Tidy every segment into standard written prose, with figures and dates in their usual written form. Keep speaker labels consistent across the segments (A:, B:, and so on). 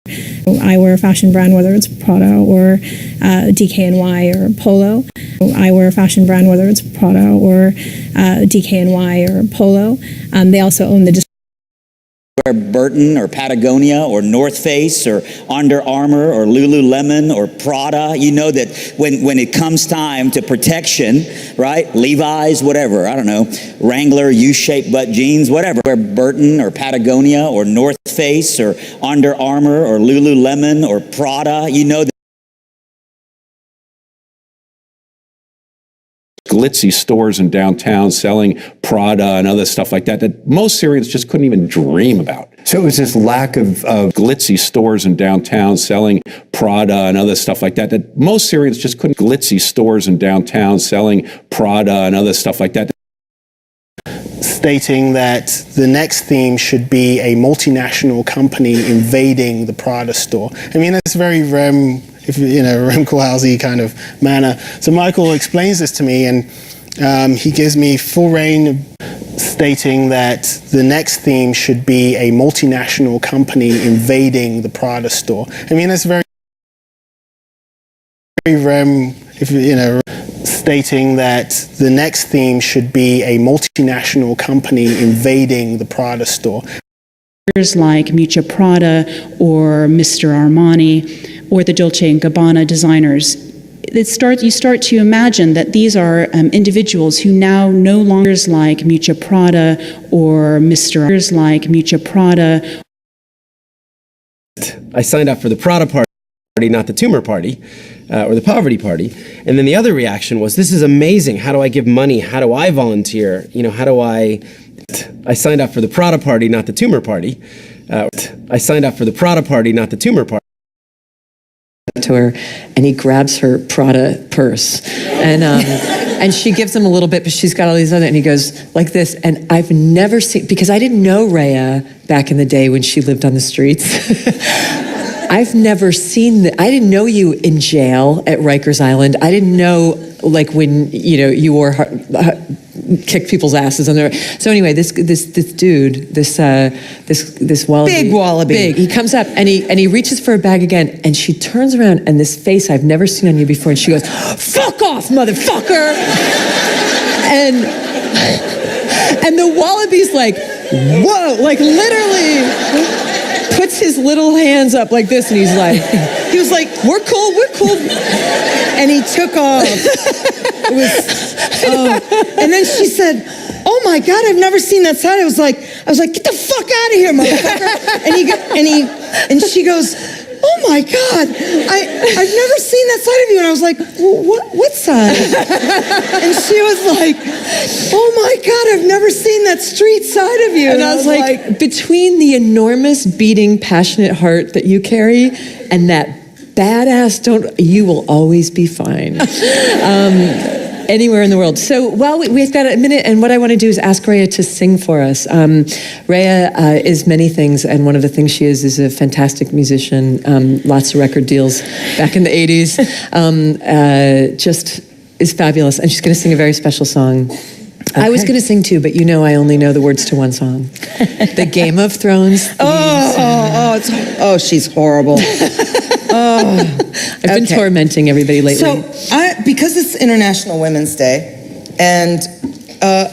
A: I wear a fashion brand, whether it's Prada or DKNY or Polo. I wear a fashion brand, whether it's Prada or DKNY or Polo. They also own the
B: Burton or Patagonia or North Face or Under Armour or Lululemon or Prada, you know that when it comes time to protection, right? Levi's, whatever, I don't know, Wrangler, U-shaped butt jeans, whatever. Burton or Patagonia or North Face or Under Armour or Lululemon or Prada, you know that
C: glitzy stores in downtown selling Prada and other stuff like that that most Syrians just couldn't even dream about.
D: So it was this lack of
C: glitzy stores in downtown selling Prada and other stuff like that that most Syrians just couldn't. Glitzy stores in downtown selling Prada and other stuff like that.
E: Stating that the next theme should be a multinational company invading the Prada store. I mean, that's very Rem Koolhaasy kind of manner. So Michael explains this to me, and he gives me full reign, stating that the next theme should be a multinational company invading the Prada store. I mean, that's very Rem, stating that the next theme should be a multinational company invading the Prada store.
F: Like Miuccia Prada or Mr. Armani or the Dolce & Gabbana designers. You start to imagine that these are individuals who now no longer like Miuccia Prada or Mr. like Miuccia Prada.
G: I signed up for the Prada party, not the tumor party, or the poverty party. And then the other reaction was, this is amazing. How do I give money? How do I volunteer? You know, how do I signed up for the Prada party, not the tumor party. I signed up for the Prada party, not the tumor party.
H: To her, and he grabs her Prada purse, and she gives him a little bit, but she's got all these other, and he goes like this. And I've never seen, because I didn't know Rhea back in the day when she lived on the streets. I've never seen I didn't know you in jail at Rikers Island. I didn't know, like, when you wore kicked people's asses on there. So anyway, this dude, this wallaby,
I: big wallaby,
H: he comes up and he reaches for a bag again, and she turns around, and this face I've never seen on you before, and she goes, "Fuck off, motherfucker!" and the wallaby's like, whoa, like literally puts his little hands up like this, and he was like, we're cool,
I: and he took off. It was, and then she said, "Oh my God, I've never seen that side." I was like, "Get the fuck out of here, motherfucker!" And she goes, "Oh my God, I've never seen that side of you." And I was like, "What side?" And she was like, "Oh my God, I've never seen that street side of you."
H: And I was like, between the enormous, beating, passionate heart that you carry and that badass you will always be fine. Anywhere in the world. So we've got a minute, and what I want to do is ask Rhea to sing for us. Rhea is many things, and one of the things she is a fantastic musician, lots of record deals back in the 80s, just is fabulous, and she's going to sing a very special song. Okay. I was going to sing too, but I only know the words to one song. The Game of Thrones.
I: She's horrible.
H: I've been tormenting everybody lately.
I: So, because it's International Women's Day, and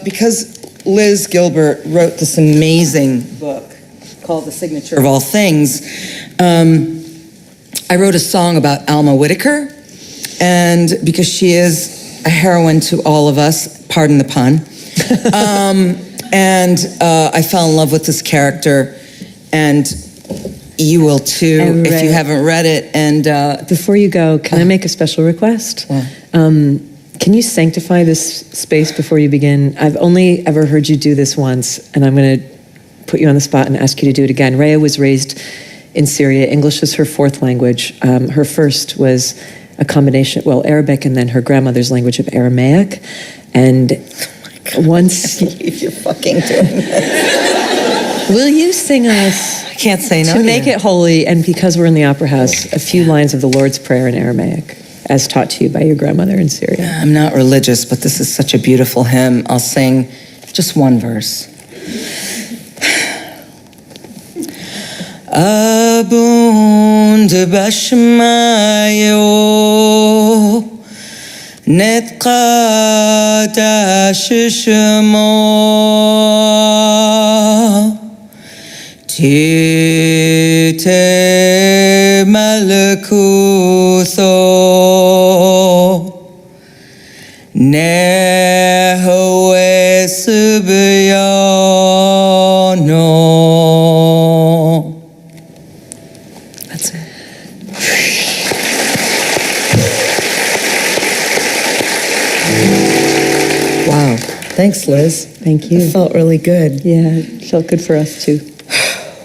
I: because Liz Gilbert wrote this amazing book called The Signature of All Things, I wrote a song about Alma Whitaker, and because she is a heroine to all of us, pardon the pun, and I fell in love with this character, and you will too if you haven't read it. And
H: before you go, can I make a special request? Can you sanctify this space before you begin? I've only ever heard you do this once, and I'm going to put you on the spot and ask you to do it again. Rhea was raised in Syria. English was her fourth language. Her first was a combination, Arabic, and then her grandmother's language of Aramaic. And once...
I: I can't believe you're fucking doing this.
H: Will you sing us...
I: I can't say no.
H: To make it holy, and because we're in the Opera House, a few lines of the Lord's Prayer in Aramaic, as taught to you by your grandmother in Syria.
I: I'm not religious, but this is such a beautiful hymn. I'll sing just one verse. Abu de bashmayo netqata shishmo tite malakutho nehoe subyano. That's it. Wow. Thanks, Liz.
H: Thank you.
I: It felt really good.
H: Yeah, it felt good for us too.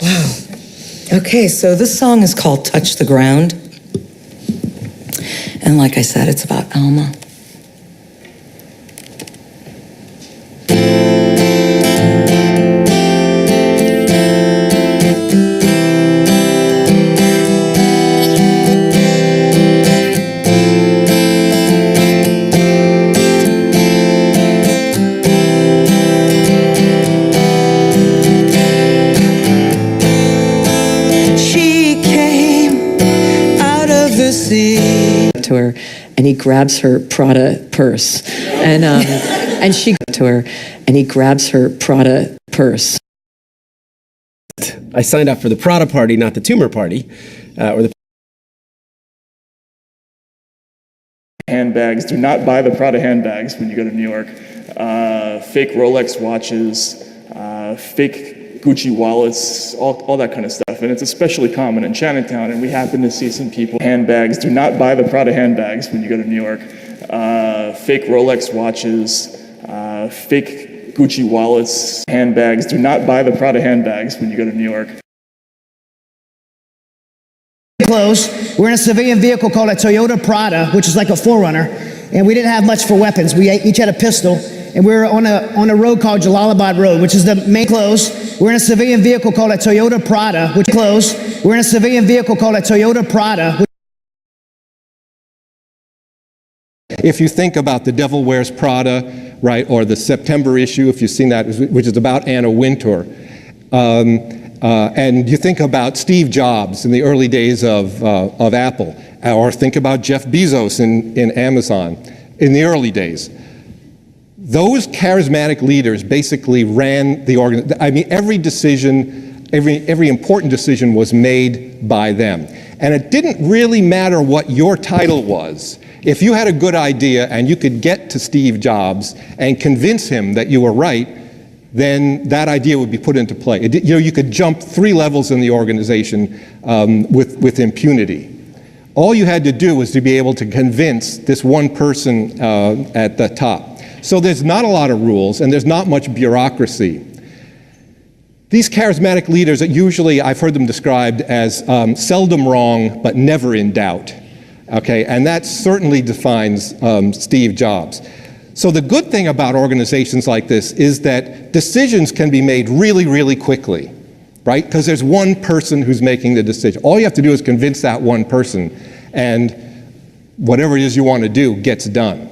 I: Wow. Okay, so this song is called Touch the Ground. And like I said, it's about Alma.
H: To her, and he grabs her Prada purse, and she to her, and he grabs her Prada purse.
G: I signed up for the Prada party, not the tumor party, or the
D: handbags. Do not buy the Prada handbags when you go to New York. Fake Rolex watches, fake Gucci wallets, all that kind of stuff. And it's especially common in Chinatown, and we happen to see some people. Handbags. Do not buy the Prada handbags when you go to New York. Fake Rolex watches, fake Gucci wallets, handbags. Do not buy the Prada handbags when you go to New York.
J: Close. We're in a civilian vehicle called a Toyota Prada, which is like a 4Runner, and we didn't have much for weapons. We each had a pistol, and we were on a road called Jalalabad Road, which is the main close. We're in a civilian vehicle called a Toyota Prada, which close. We're in a civilian vehicle called a Toyota Prada.
K: If you think about The Devil Wears Prada, right, or the September issue, if you've seen that, which is about Anna Wintour, and you think about Steve Jobs in the early days of Apple, or think about Jeff Bezos in Amazon in the early days. Those charismatic leaders basically ran the organization. I mean, every decision, every important decision was made by them. And it didn't really matter what your title was. If you had a good idea and you could get to Steve Jobs and convince him that you were right, then that idea would be put into play. You could jump 3 levels in the organization with impunity. All you had to do was to be able to convince this one person at the top. So there's not a lot of rules, and there's not much bureaucracy. These charismatic leaders, usually I've heard them described as seldom wrong, but never in doubt. Okay, and that certainly defines Steve Jobs. So the good thing about organizations like this is that decisions can be made really, really quickly, right? Because there's one person who's making the decision. All you have to do is convince that one person, and whatever it is you want to do gets done.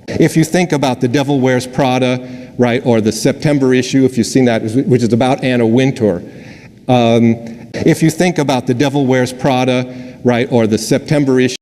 K: If you think about The Devil Wears Prada, right, or the September issue, if you've seen that, which is about Anna Wintour. If you think about The Devil Wears Prada, right, or the September issue,